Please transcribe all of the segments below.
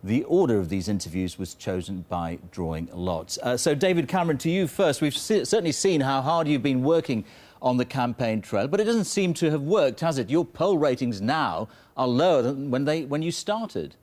The order of these interviews was chosen by drawing lots. So, David Cameron, to you first. We've certainly seen how hard you've been working on the campaign trail, but it doesn't seem to have worked, has it? Your poll ratings now are lower than when you started.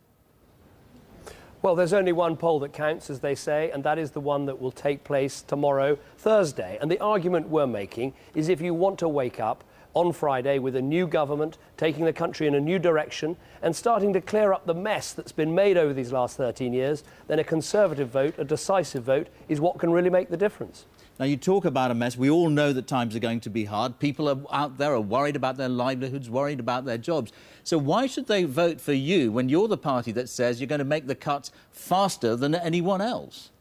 Well, there's only one poll that counts, as they say, and that is the one that will take place tomorrow, Thursday. And the argument we're making is if you want to wake up on Friday with a new government, taking the country in a new direction and starting to clear up the mess that's been made over these last 13 years, then a Conservative vote, a decisive vote, is what can really make the difference. Now, you talk about a mess. We all know that times are going to be hard. People are out there are worried about their livelihoods, worried about their jobs. So why should they vote for you when you're the party that says you're going to make the cuts faster than anyone else?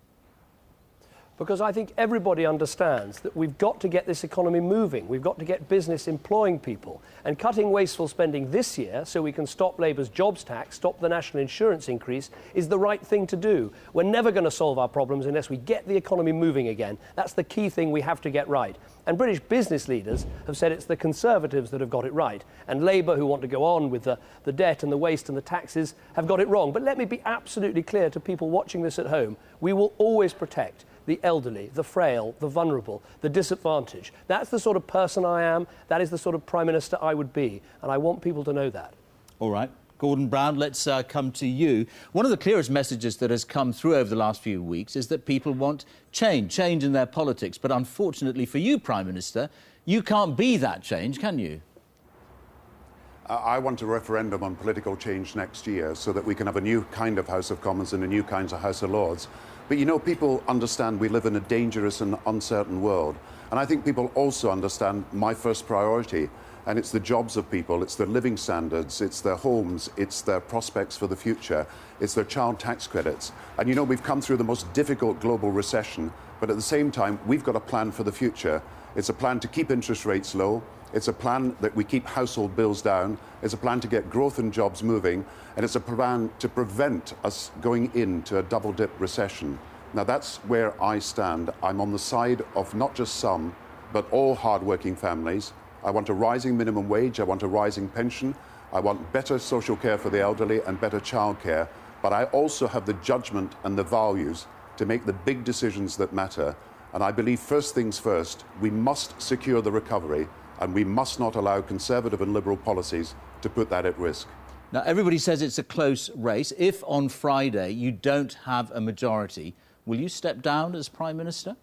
Because I think everybody understands that we've got to get this economy moving. We've got to get business employing people. And cutting wasteful spending this year so we can stop Labour's jobs tax, stop the national insurance increase, is the right thing to do. We're never going to solve our problems unless we get the economy moving again. That's the key thing we have to get right. And British business leaders have said it's the Conservatives that have got it right. And Labour, who want to go on with the debt and the waste and the taxes, have got it wrong. But let me be absolutely clear to people watching this at home. We will always protect the elderly, the frail, the vulnerable, the disadvantaged. That's the sort of person I am. That is the sort of Prime Minister I would be. And I want people to know that. All right. Gordon Brown, let's come to you. One of the clearest messages that has come through over the last few weeks is that people want change in their politics. But unfortunately for you, Prime Minister, you can't be that change, can you? I want a referendum on political change next year so that we can have a new kind of House of Commons and a new kind of House of Lords. But, you know, people understand we live in a dangerous and uncertain world. And I think people also understand my first priority, and it's the jobs of people, it's their living standards, it's their homes, it's their prospects for the future, it's their child tax credits. And, you know, we've come through the most difficult global recession, but at the same time, we've got a plan for the future. It's a plan to keep interest rates low. It's a plan that we keep household bills down. It's a plan to get growth and jobs moving. And it's a plan to prevent us going into a double-dip recession. Now, that's where I stand. I'm on the side of not just some, but all hard-working families. I want a rising minimum wage. I want a rising pension. I want better social care for the elderly and better childcare. But I also have the judgment and the values to make the big decisions that matter. And I believe, first things first, we must secure the recovery. And we must not allow Conservative and Liberal policies to put that at risk. Now, everybody says it's a close race. If on Friday you don't have a majority, will you step down as Prime Minister?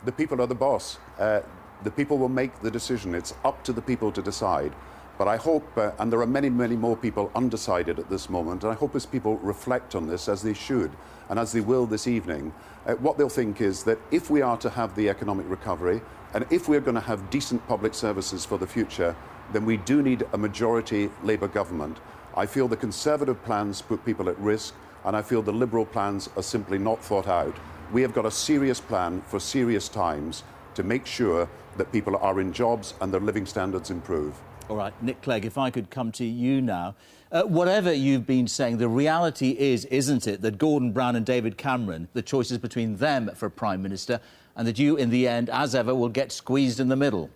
The people are the boss. The people will make the decision. It's up to the people to decide. But I hope, and there are many, many more people undecided at this moment, and I hope as people reflect on this, as they should, and as they will this evening, what they'll think is that if we are to have the economic recovery, and if we're going to have decent public services for the future, then we do need a majority Labour government. I feel the Conservative plans put people at risk, and I feel the Liberal plans are simply not thought out. We have got a serious plan for serious times to make sure that people are in jobs and their living standards improve. All right, Nick Clegg, if I could come to you now. Whatever you've been saying, the reality is, isn't it, that Gordon Brown and David Cameron, the choice is between them for Prime Minister, and that you, in the end, as ever, will get squeezed in the middle?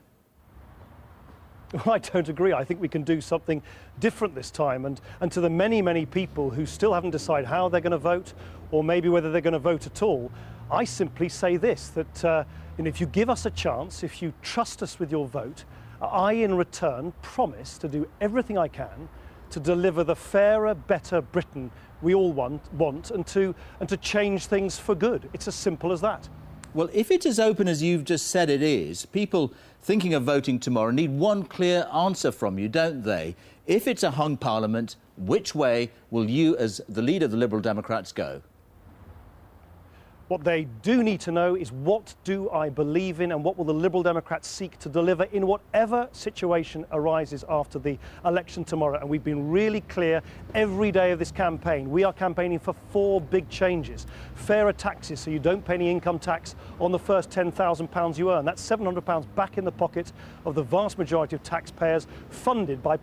Well, I don't agree. I think we can do something different this time. And to the many, many people who still haven't decided how they're going to vote, or maybe whether they're going to vote at all, I simply say this, that if you give us a chance, if you trust us with your vote, I, in return, promise to do everything I can to deliver the fairer, better Britain we all want and to change things for good. It's as simple as that. Well, if it's as open as you've just said it is, people thinking of voting tomorrow need one clear answer from you, don't they? If it's a hung parliament, which way will you, as the leader of the Liberal Democrats, go? What they do need to know is what do I believe in and what will the Liberal Democrats seek to deliver in whatever situation arises after the election tomorrow. And we've been really clear every day of this campaign. We are campaigning for 4 big changes. Fairer taxes, so you don't pay any income tax on the first £10,000 you earn. That's £700 back in the pocket of the vast majority of taxpayers, funded by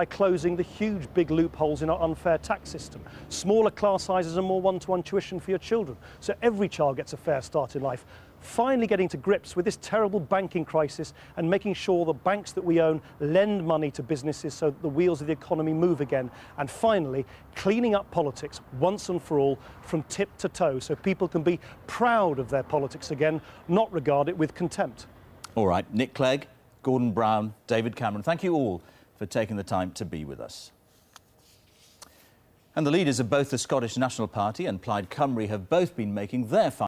closing the huge big loopholes in our unfair tax system. Smaller class sizes and more one-to-one tuition for your children, so every child gets a fair start in life. finally getting to grips with this terrible banking crisis and making sure the banks that we own lend money to businesses so that the wheels of the economy move again. And finally, cleaning up politics once and for all from tip to toe so people can be proud of their politics again, not regard it with contempt. All right, Nick Clegg, Gordon Brown, David Cameron, thank you all for taking the time to be with us. And the leaders of both the Scottish National Party and Plaid Cymru have both been making their